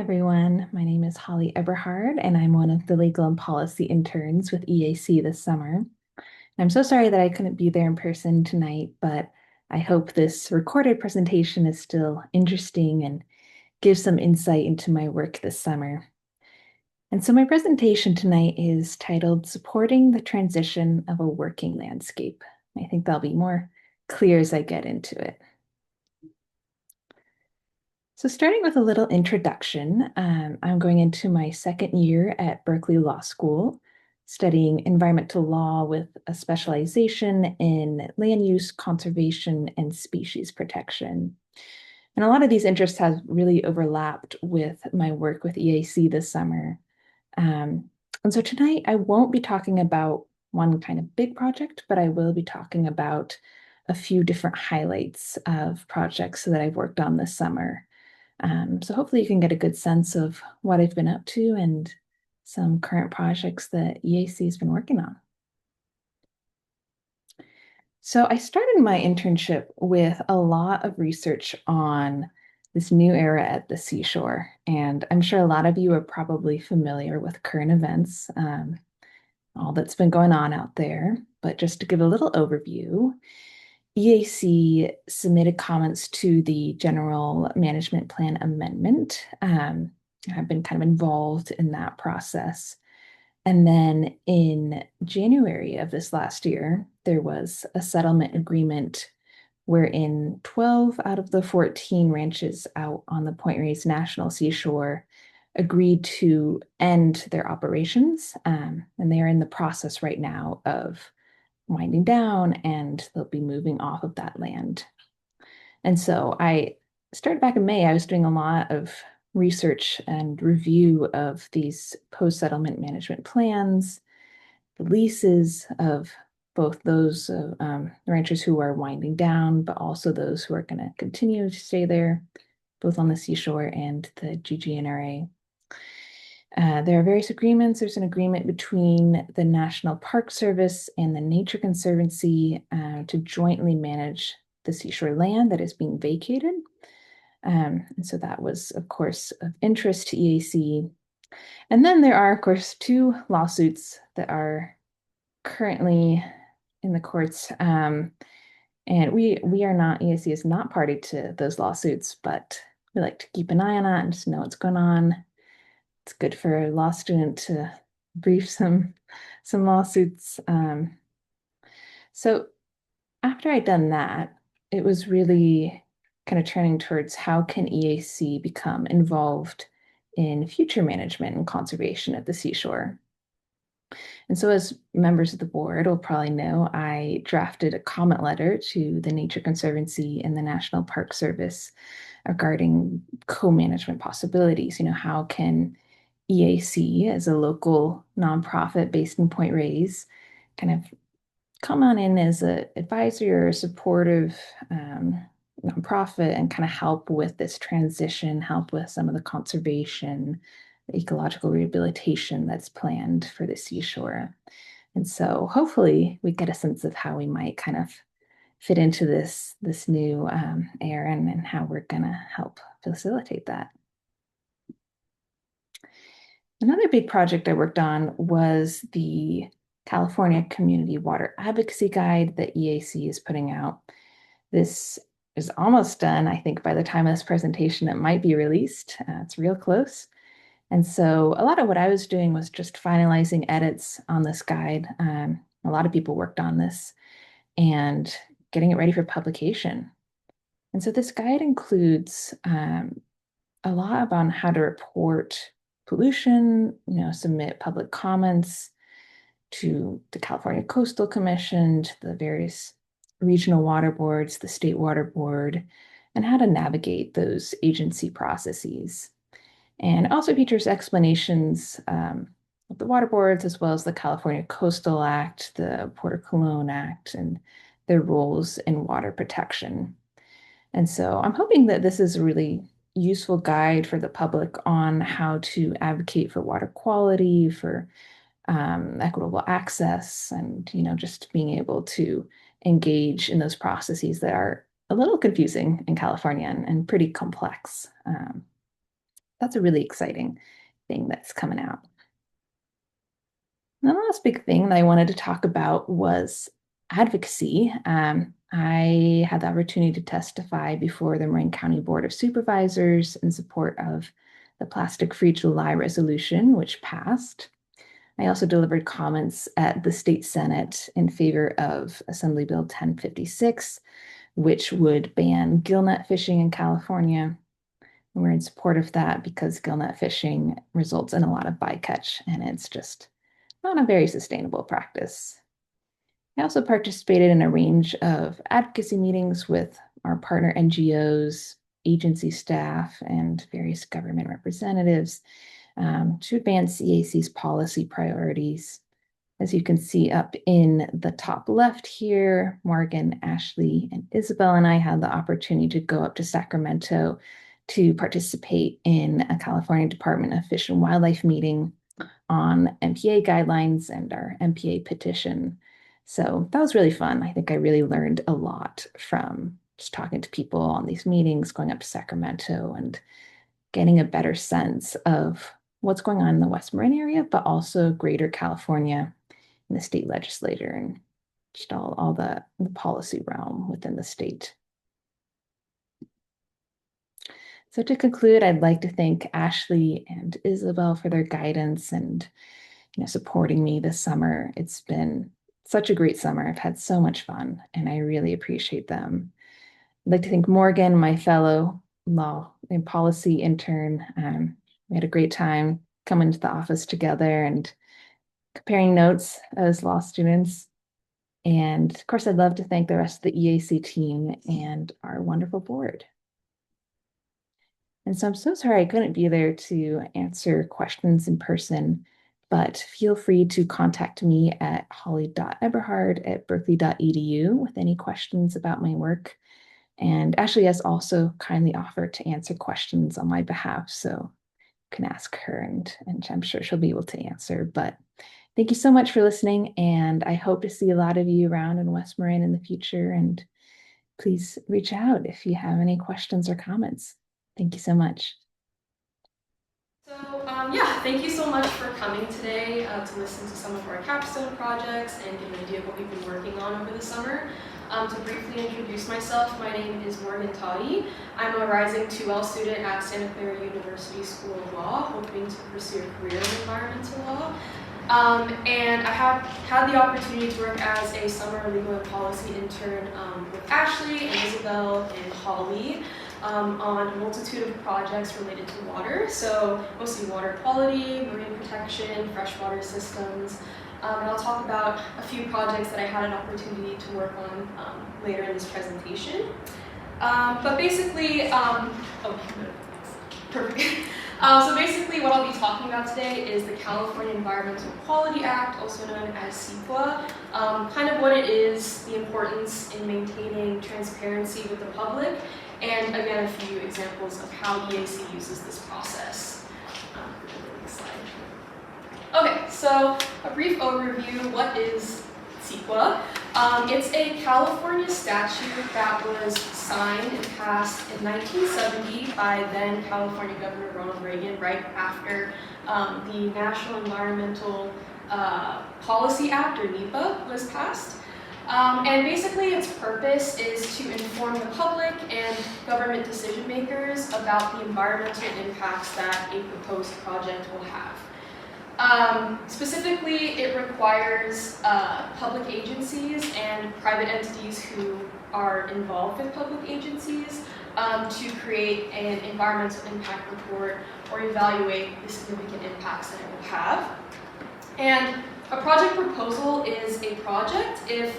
everyone. My name is Holly Eberhard, and I'm one of the legal and policy interns with EAC this summer. I'm so sorry that I couldn't be there in person tonight, but I hope this recorded presentation is still interesting and gives some insight into my work this summer. And so my presentation tonight is titled Supporting the Transition of a Working Landscape. I think that'll be more clear as I get into it. So starting with a little introduction, I'm going into my second year at Berkeley Law School, studying environmental law with a specialization in land use, conservation, and species protection. And a lot of these interests have really overlapped with my work with EAC this summer. And so tonight I won't be talking about one kind of big project, but I will be talking about a few different highlights of projects that I've worked on this summer. So hopefully you can get a good sense of what I've been up to and some current projects that EAC has been working on. So I started my internship with a lot of research on this new era at the seashore. And I'm sure a lot of you are probably familiar with current events, all that's been going on out there. But just to give a little overview, EAC submitted comments to the General Management Plan Amendment. I've been kind of involved in that process. And then in January of this last year, there was a settlement agreement wherein 12 out of the 14 ranches out on the Point Reyes National Seashore agreed to end their operations. And they are in the process right now of winding down, and they'll be moving off of that land. And so I started back in May. I was doing a lot of research and review of these post-settlement management plans, the leases of both those ranchers who are winding down, but also those who are going to continue to stay there, both on the seashore and the GGNRA. There are various agreements. There's an agreement between the National Park Service and the Nature Conservancy to jointly manage the seashore land that is being vacated. And so that was, of course, of interest to EAC. And then there are, of course, two lawsuits that are currently in the courts. And we are not, EAC is not party to those lawsuits, but we like to keep an eye on it and just know what's going on. It's good for a law student to brief some lawsuits. So after I'd done that, it was really kind of turning towards how can EAC become involved in future management and conservation at the seashore. And so as members of the board will probably know, I drafted a comment letter to the Nature Conservancy and the National Park Service regarding co-management possibilities. How can EAC, as a local nonprofit based in Point Reyes, kind of come on in as an advisory or a supportive nonprofit and kind of help with this transition, help with some of the conservation, the ecological rehabilitation that's planned for the seashore. And so hopefully we get a sense of how we might kind of fit into this new era and how we're going to help facilitate that. Another big project I worked on was the California Community Water Advocacy Guide that EAC is putting out. This is almost done. I think by the time of this presentation, it might be released. It's real close. And so a lot of what I was doing was just finalizing edits on this guide. A lot of people worked on this and getting it ready for publication. And so this guide includes a lot about how to report pollution, submit public comments to the California Coastal Commission, to the various regional water boards, the state water board, and how to navigate those agency processes. And it also features explanations of the water boards, as well as the California Coastal Act, the Porter Cologne Act, and their roles in water protection. And so I'm hoping that this is a really useful guide for the public on how to advocate for water quality, for equitable access, and just being able to engage in those processes that are a little confusing in California and pretty complex. that's a really exciting thing that's coming out. The last big thing that I wanted to talk about was advocacy. I had the opportunity to testify before the Marin County Board of Supervisors in support of the Plastic-Free July resolution, which passed. I also delivered comments at the state Senate in favor of Assembly Bill 1056, which would ban gillnet fishing in California. And we're in support of that because gillnet fishing results in a lot of bycatch, and it's just not a very sustainable practice. I also participated in a range of advocacy meetings with our partner NGOs, agency staff, and various government representatives to advance EAC's policy priorities. As you can see up in the top left here, Morgan, Ashley, and Isabel and I had the opportunity to go up to Sacramento to participate in a California Department of Fish and Wildlife meeting on MPA guidelines and our MPA petition. So that was really fun. I think I really learned a lot from just talking to people on these meetings, going up to Sacramento and getting a better sense of what's going on in the West Marin area, but also greater California in the state legislature and just all the policy realm within the state. So to conclude, I'd like to thank Ashley and Isabel for their guidance and supporting me this summer. It's been such a great summer. I've had so much fun, and I really appreciate them. I'd like to thank Morgan, my fellow law and policy intern. We had a great time coming to the office together and comparing notes as law students. And of course, I'd love to thank the rest of the EAC team and our wonderful board. And so I'm so sorry I couldn't be there to answer questions in person, but feel free to contact me at holly.eberhard@berkeley.edu with any questions about my work. And Ashley has also kindly offered to answer questions on my behalf, so you can ask her and I'm sure she'll be able to answer. But thank you so much for listening, and I hope to see a lot of you around in West Marin in the future, and please reach out if you have any questions or comments. Thank you so much. So yeah, thank you so much for coming today to listen to some of our capstone projects and get an idea of what we've been working on over the summer. To briefly introduce myself, my name is Morgan Tade. I'm a rising 2L student at Santa Clara University School of Law, hoping to pursue a career in environmental law. And I have had the opportunity to work as a summer legal and policy intern with Ashley and Isabel and Holly on a multitude of projects related to water, so mostly water quality, marine protection, freshwater systems, and I'll talk about a few projects that I had an opportunity to work on later in this presentation. But basically, perfect. So basically what I'll be talking about today is the California Environmental Quality Act, also known as CEQA, kind of what it is, the importance in maintaining transparency with the public, and again, a few examples of how EAC uses this process. Okay, so a brief overview, what is CEQA? It's a California statute that was signed and passed in 1970 by then California Governor Ronald Reagan, right after the National Environmental Policy Act, or NEPA, was passed. And basically its purpose is to inform the public and government decision makers about the environmental impacts that a proposed project will have. Specifically, it requires public agencies and private entities who are involved with public agencies to create an environmental impact report or evaluate the significant impacts that it will have. And a project proposal is a project if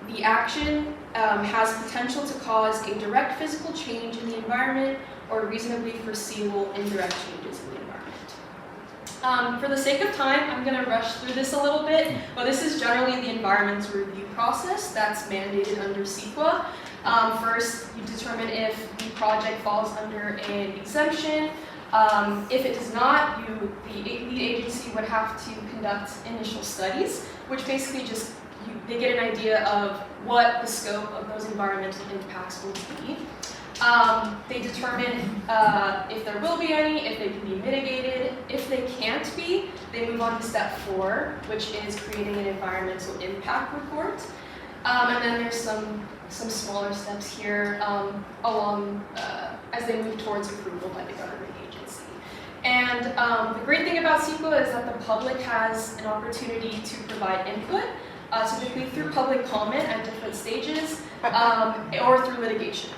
the action has potential to cause a direct physical change in the environment or reasonably foreseeable indirect changes in the environment. For the sake of time, I'm going to rush through this a little bit, but this is generally the environmental review process that's mandated under CEQA. First, you determine if the project falls under an exemption. If it does not, the lead agency would have to conduct initial studies, which basically just they get an idea of what the scope of those environmental impacts will be. They determine if there will be any, if they can be mitigated. If they can't be, they move on to step 4, which is creating an environmental impact report. And then there's some smaller steps here as they move towards approval by the government agency. And the great thing about CEQA is that the public has an opportunity to provide input, typically through public comment at different stages, or through litigation.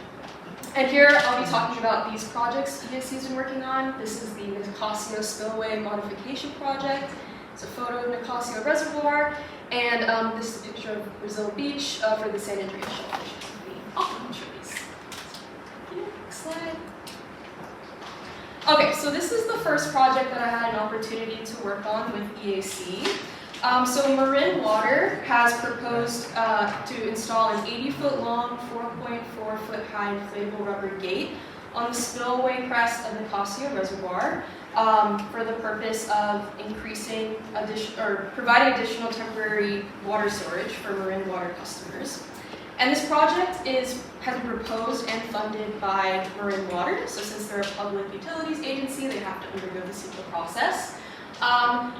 And here I'll be talking about these projects EAC has been working on. This is the Nicasio Spillway Modification Project. It's a photo of Nicasio Reservoir. And this is a picture of Brazil Beach for the San Andreas Shellfish Company Aquaculture lease. Next slide. Okay, so this is the first project that I had an opportunity to work on with EAC. So Marin Water has proposed to install an 80-foot long, 4.4-foot high inflatable rubber gate on the spillway crest of Nicasio Reservoir for the purpose of providing additional temporary water storage for Marin Water customers. And this project has been proposed and funded by Marin Water. So since they're a public utilities agency, they have to undergo the CEQA process.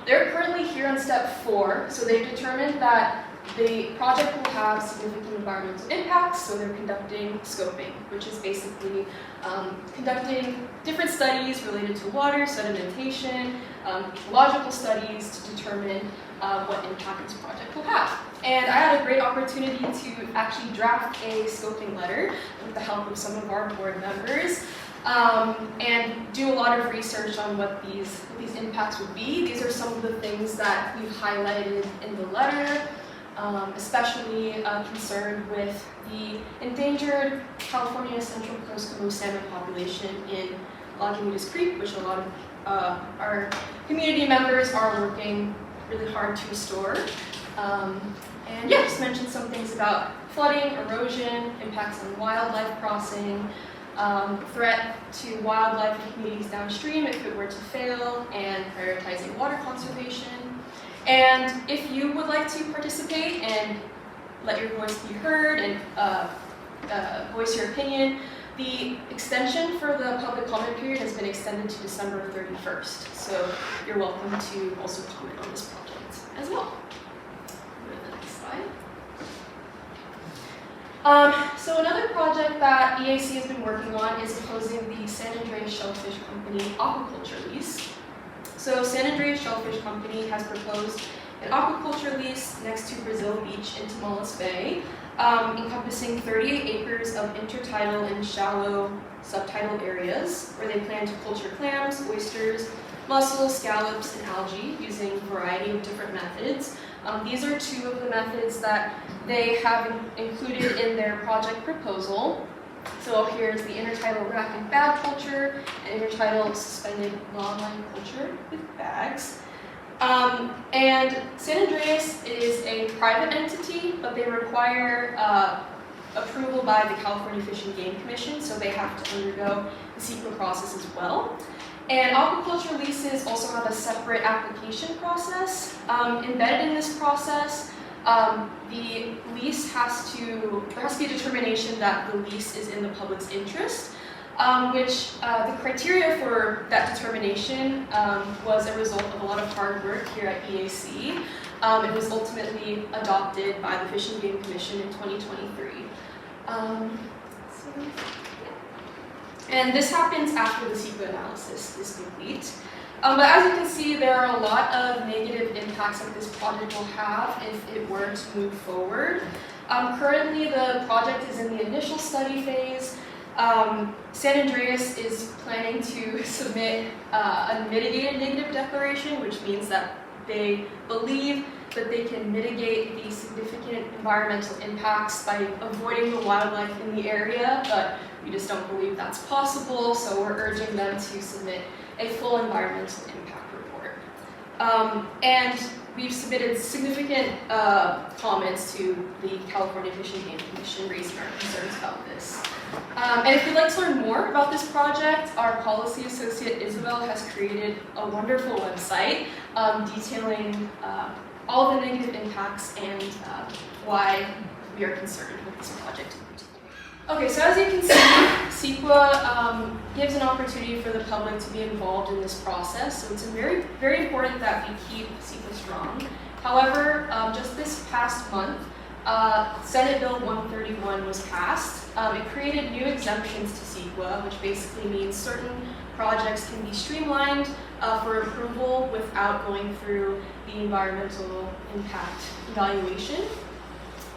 They're currently here on step 4, so they've determined that the project will have significant environmental impacts, so they're conducting scoping, which is basically conducting different studies related to water, sedimentation, ecological studies to determine what impact this project will have. And I had a great opportunity to actually draft a scoping letter with the help of some of our board members. And do a lot of research on what these impacts would be. These are some of the things that we've highlighted in the letter, especially concerned with the endangered California Central Coast Coho salmon population in Lagunitas Creek, which a lot of our community members are working really hard to restore. And yeah, just mention some things about flooding, erosion, impacts on wildlife crossing, threat to wildlife and communities downstream if it were to fail, and prioritizing water conservation. And if you would like to participate and let your voice be heard and voice your opinion, the extension for the public comment period has been extended to December 31st. So you're welcome to also comment on this project as well. Go to the next slide. So another project that EAC has been working on is opposing the San Andreas Shellfish Company aquaculture lease. So San Andreas Shellfish Company has proposed an aquaculture lease next to Brazil Beach in Tamaulipas Bay, encompassing 38 acres of intertidal and shallow subtidal areas where they plan to culture clams, oysters, mussels, scallops, and algae using a variety of different methods. These are 2 of the methods that they have included in their project proposal. So here's the intertidal rack and bag culture and intertidal suspended longline culture with bags. And San Andreas is a private entity, but they require approval by the California Fish and Game Commission, so they have to undergo the CEQA process as well. And aquaculture leases also have a separate application process. Embedded in this process, the lease there has to be a determination that the lease is in the public's interest, which the criteria for that determination was a result of a lot of hard work here at EAC. It was ultimately adopted by the Fish and Game Commission in 2023. And this happens after the CEQA analysis is complete. But as you can see, there are a lot of negative impacts that this project will have if it were to move forward. Currently, the project is in the initial study phase. San Andreas is planning to submit a mitigated negative declaration, which means that they believe that they can mitigate the significant environmental impacts by avoiding the wildlife in the area, but we just don't believe that's possible, so we're urging them to submit a full environmental impact report. And we've submitted significant comments to the California Fish and Game Commission raising our concerns about this. And if you'd like to learn more about this project, our policy associate Isabel has created a wonderful website detailing all the negative impacts and why we are concerned with this project in particular. Okay, so as you can see, CEQA gives an opportunity for the public to be involved in this process, so it's very, very important that we keep CEQA strong. However, just this past month, Senate Bill 131 was passed. It created new exemptions to CEQA, which basically means certain projects can be streamlined for approval without going through the environmental impact evaluation.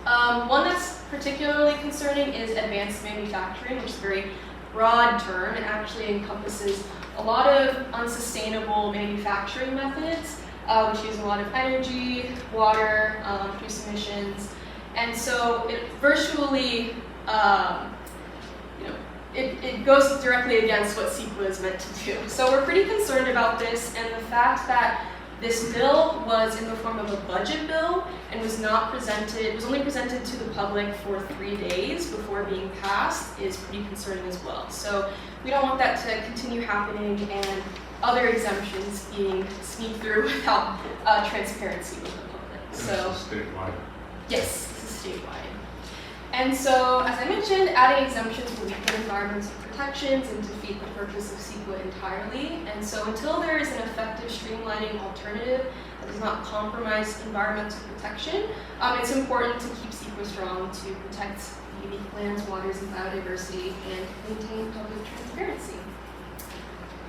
One that's particularly concerning is advanced manufacturing, which is a very broad term. It actually encompasses a lot of unsustainable manufacturing methods, which use a lot of energy, water, produce emissions, and so it virtually, it goes directly against what CEQA is meant to do. So we're pretty concerned about this, and the fact that this bill was in the form of a budget bill and was only presented to the public for 3 days before being passed is pretty concerning as well. So we don't want that to continue happening and other exemptions being sneaked through without transparency with the public. So this is statewide. Yes, this is statewide. And so, as I mentioned, adding exemptions will weaken environmental protections and defeat the purpose of CEQA entirely. And so until there is an effective streamlining alternative that does not compromise environmental protection, it's important to keep CEQA strong to protect unique lands, waters, and biodiversity and maintain public transparency.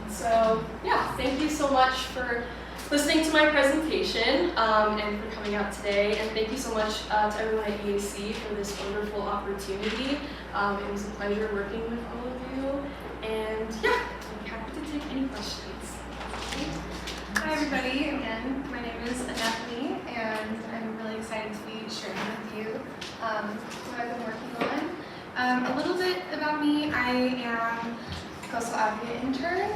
And so, yeah, thank you so much for listening to my presentation and for coming out today. And thank you so much to everyone at EAC for this wonderful opportunity. It was a pleasure working with all of you. And yeah, I'm happy to take any questions. Hi everybody, again, my name is Annette, and I'm really excited to be sharing with you what I've been working on. A little bit about me, I am a coastal advocate intern.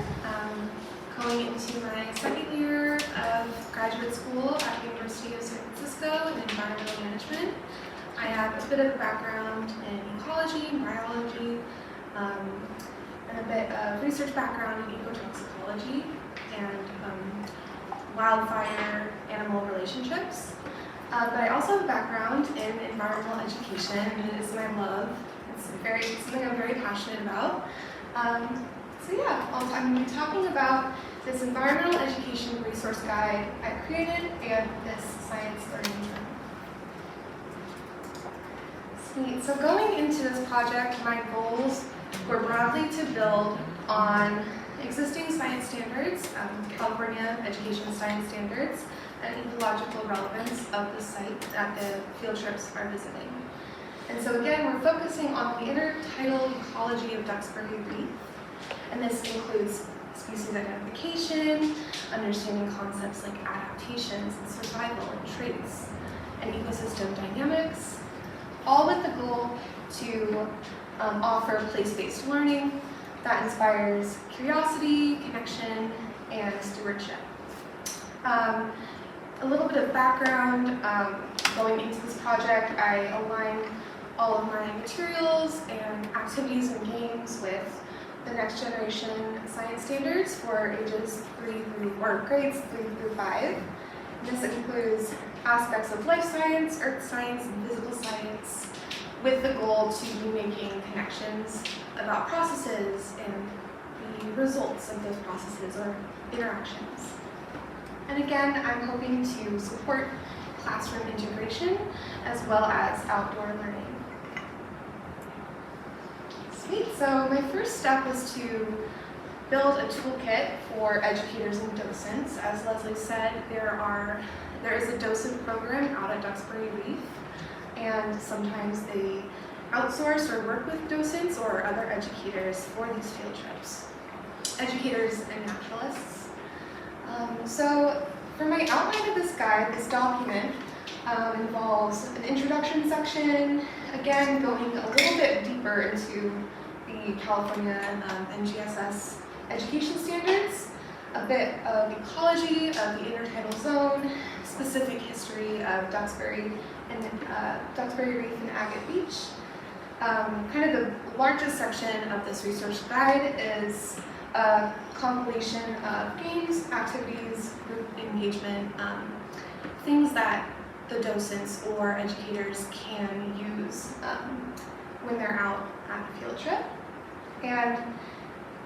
Going into my second year of graduate school at the University of San Francisco in environmental management. I have a bit of a background in ecology, biology, and a bit of research background in ecotoxicology and wildfire animal relationships. But I also have a background in environmental education, and it is my love. It's something I'm very passionate about. So yeah, I'm going to be talking about this environmental education resource guide I created and this science learning journal. So going into this project, my goals were broadly to build on existing science standards, California education science standards, and ecological relevance of the site that the field trips are visiting. And so again, we're focusing on the intertidal ecology of Duxbury Reef. And this includes species identification, understanding concepts like adaptations and survival and traits, and ecosystem dynamics, all with the goal to offer place-based learning that inspires curiosity, connection, and stewardship. A little bit of background, going into this project, I aligned all of my materials and activities and games with the next generation science standards for grades 3 through 5. This includes aspects of life science, earth science, and physical science, with the goal to be making connections about processes and the results of those processes or interactions. And again, I'm hoping to support classroom integration as well as outdoor learning. Sweet, so my first step was to build a toolkit for educators and docents. As Leslie said, there is a docent program out at Duxbury Reef, and sometimes they outsource or work with docents or other educators for these field trips, educators and naturalists. So for my outline of this guide, this document involves an introduction section, again going a little bit deeper into the California NGSS education standards, a bit of ecology of the intertidal zone, specific history of Duxbury and Duxbury Reef and Agate Beach. Kind of the largest section of this resource guide is a compilation of games, activities, group engagement, things that the docents or educators can use when they're out at the field trip. And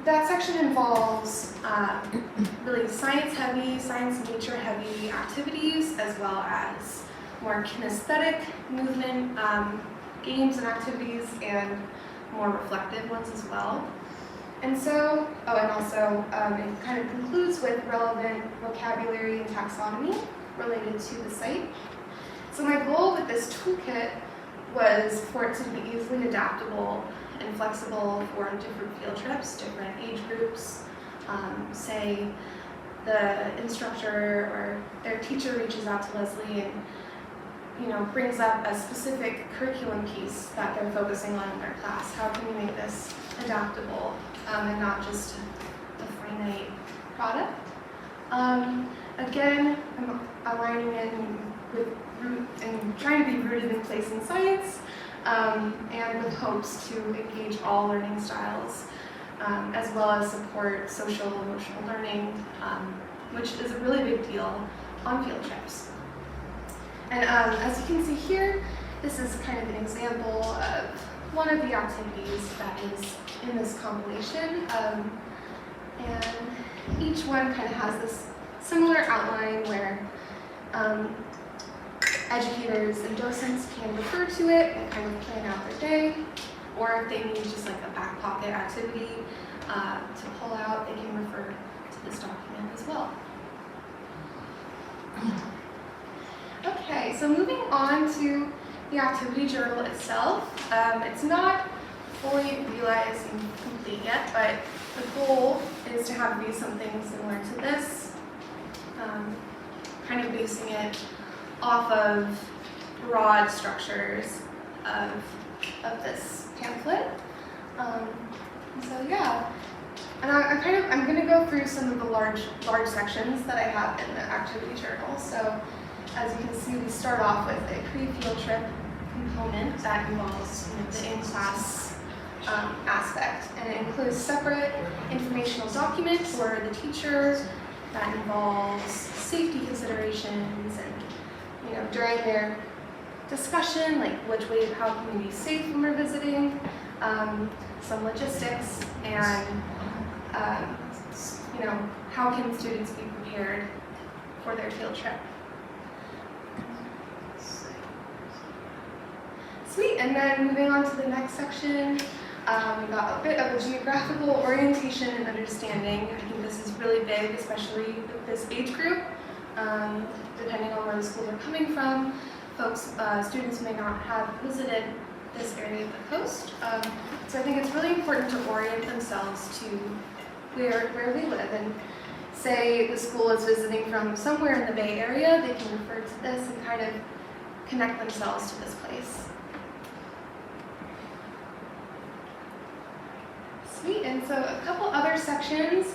that section involves really science-heavy, science-nature-heavy activities, as well as more kinesthetic movement games and activities, and more reflective ones as well. And so, and also it kind of concludes with relevant vocabulary and taxonomy related to the site. So my goal with this toolkit was for it to be easily adaptable and flexible for different field trips, different age groups. Say the instructor or their teacher reaches out to Leslie and brings up a specific curriculum piece that they're focusing on in their class. How can we make this adaptable and not just a finite product? Again, I'm aligning in with and trying to be rooted in place in science, and with hopes to engage all learning styles, as well as support social emotional learning, which is a really big deal on field trips. And as you can see here, this is kind of an example of one of the activities that is in this compilation. And each one kind of has this similar outline where educators and docents can refer to it and kind of plan out their day, or if they need just like a back pocket activity to pull out, they can refer to this document as well. Okay, so moving on to the activity journal itself. It's not fully realized and complete yet, but the goal is to have it be something similar to this, kind of basing it off of broad structures of this pamphlet. So yeah, and I'm going to go through some of the large sections that I have in the activity journal. So as you can see, we start off with a pre-field trip component that involves the in-class aspect, and it includes separate informational documents for the teacher that involves safety considerations and during their discussion, like how can we be safe when we're visiting, some logistics, and how can students be prepared for their field trip. Sweet, and then moving on to the next section, we got a bit of a geographical orientation and understanding. I think this is really big, especially with this age group. Depending on where the schools are coming from, students may not have visited this area of the coast. So I think it's really important to orient themselves to where they live. And say the school is visiting from somewhere in the Bay Area, they can refer to this and kind of connect themselves to this place. Sweet, and so a couple other sections.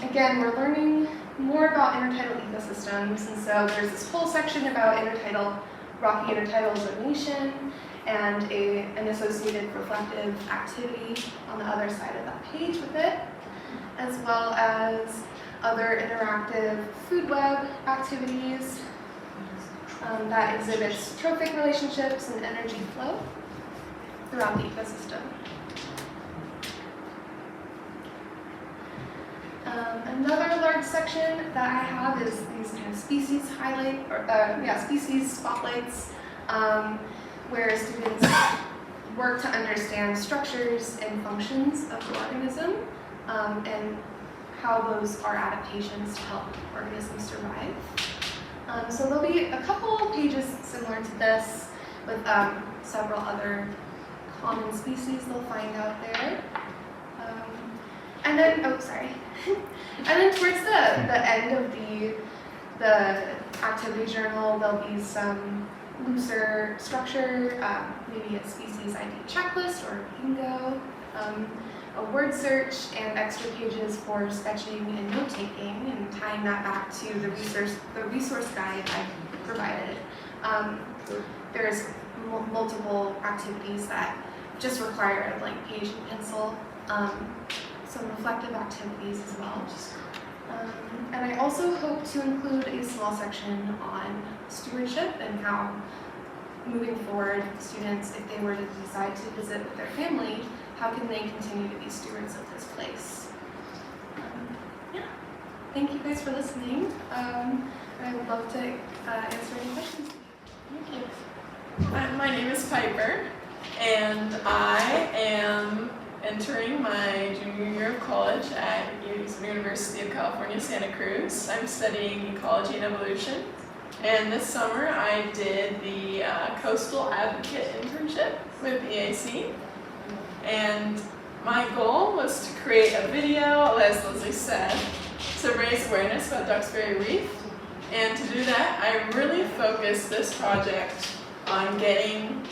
Again, we're learning more about intertidal ecosystems, and so there's this whole section about rocky intertidal zonation and an associated reflective activity on the other side of that page with it, as well as other interactive food web activities that exhibits trophic relationships and energy flow throughout the ecosystem. Another large section that I have is these kind of species species spotlights, where students work to understand structures and functions of the organism, and how those are adaptations to help organisms survive. So there'll be a couple pages similar to this with several other common species they'll find out there. And then, and then towards the end of the activity journal, there'll be some looser structure, maybe a species ID checklist or bingo, a word search, and extra pages for sketching and note-taking, and tying that back to the resource guide I provided. There's multiple activities that just require a blank page and pencil. Some reflective activities as well. And I also hope to include a small section on stewardship and how moving forward, students, if they were to decide to visit with their family, how can they continue to be stewards of this place? Yeah, thank you guys for listening. I would love to answer any questions. Thank you. My name is Piper, and I am entering my junior year of college at University of California, Santa Cruz. I'm studying ecology and evolution, and this summer I did the Coastal Advocate Internship with EAC, and my goal was to create a video, as Leslie said, to raise awareness about Duxbury Reef, and to do that I really focused this project on getting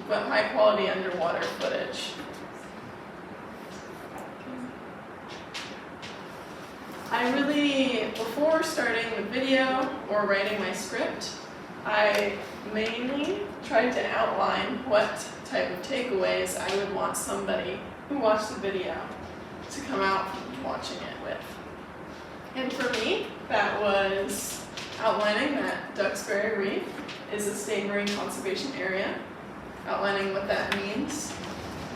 high quality underwater footage. I really, before starting the video or writing my script, I mainly tried to outline what type of takeaways I would want somebody who watched the video to come out from watching it with. And for me, that was outlining that Duxbury Reef is a state marine conservation area, outlining what that means,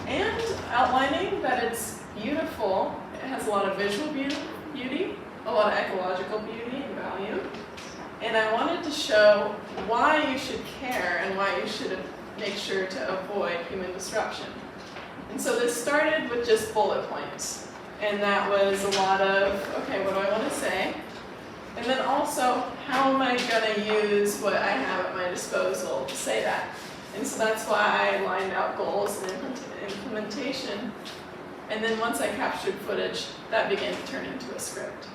and outlining that it's beautiful. It has a lot of visual beauty, a lot of ecological beauty and value, and I wanted to show why you should care and why you should make sure to avoid human disruption. And so this started with just bullet points, and that was a lot of, okay, what do I want to say? And then also, how am I going to use what I have at my disposal to say that? And so that's why I lined out goals and implementation. And then once I captured footage, that began to turn into a script.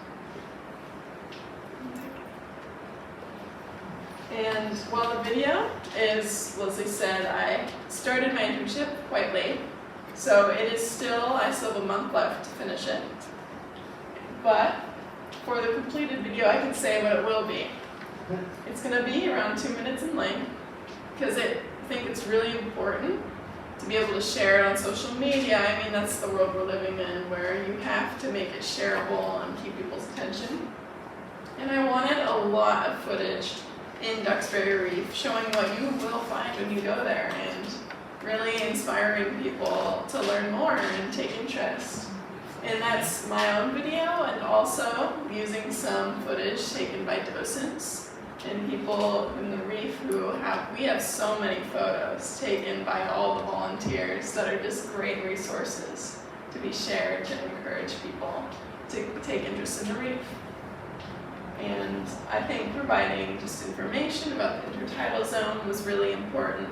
And while the video is, Leslie said, I started my internship quite late. So it is still, I still have a month left to finish it. But for the completed video, I can say what it will be. It's going to be around 2 minutes in length, because I think it's really important to be able to share it on social media. I mean, that's the world we're living in, where you have to make it shareable and keep people's attention. And I wanted a lot of footage in Duxbury Reef, showing what you will find when you go there, and really inspiring people to learn more and take interest. And that's my own video, and also using some footage taken by docents and people in the Reef we have so many photos taken by all the volunteers that are just great resources to be shared to encourage people to take interest in the Reef. And I think providing just information about the intertidal zone was really important.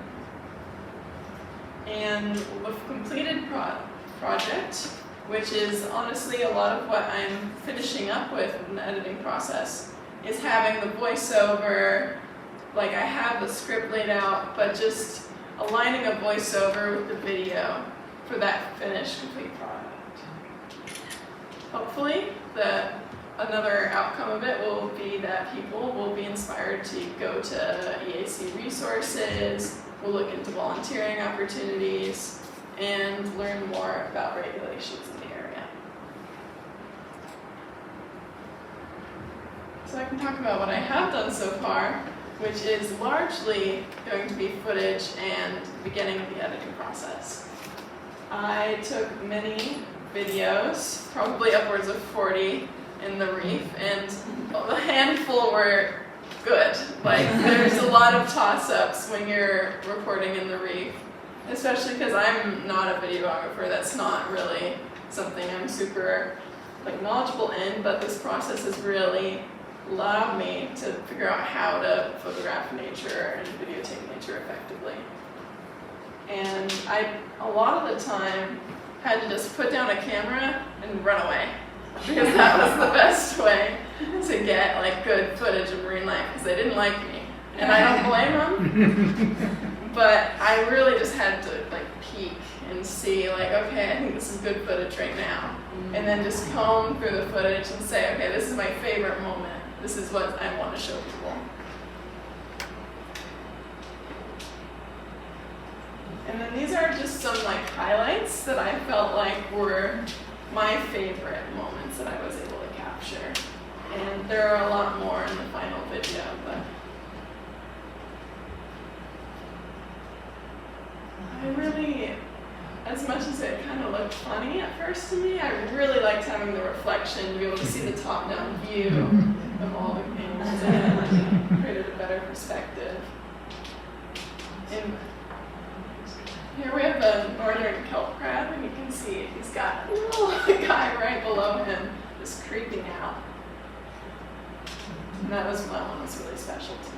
And the completed project, which is honestly a lot of what I'm finishing up with in the editing process, is having the voiceover, like I have the script laid out, but just aligning a voiceover with the video for that finished complete product. Hopefully, another outcome of it will be that people will be inspired to go to EAC resources, will look into volunteering opportunities, and learn more about regulations in the area. So I can talk about what I have done so far, which is largely going to be footage and the beginning of the editing process. I took many videos, probably upwards of 40 in the Reef, and a handful were good. Like, there's a lot of toss-ups when you're reporting in the Reef, especially because I'm not a videographer. That's not really something I'm super knowledgeable in, but this process has really allowed me to figure out how to photograph nature and videotape nature effectively. And I, a lot of the time, had to just put down a camera and run away, because that was the best way to get good footage of marine life, because they didn't like me, and I don't blame them. But I really just had to peek and see okay, I think this is good footage right now, and then just comb through the footage and say, okay, this is my favorite moment. This is what I want to show people. And then these are just some highlights that I felt were my favorite moments that I was able to capture. And there are a lot more in the final video, but as much as it kind of looked funny at first to me, I really liked having the reflection to be able to see the top-down view of all the things, and it created a better perspective. And here we have the northern kelp crab, and you can see he's got a little guy right below him just creeping out. And that was one that was really special to me.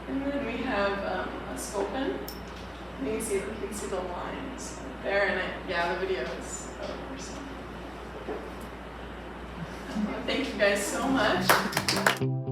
And then we have a sculpin. And you can see the lines there, and yeah, the video is over. So. Thank you guys so much.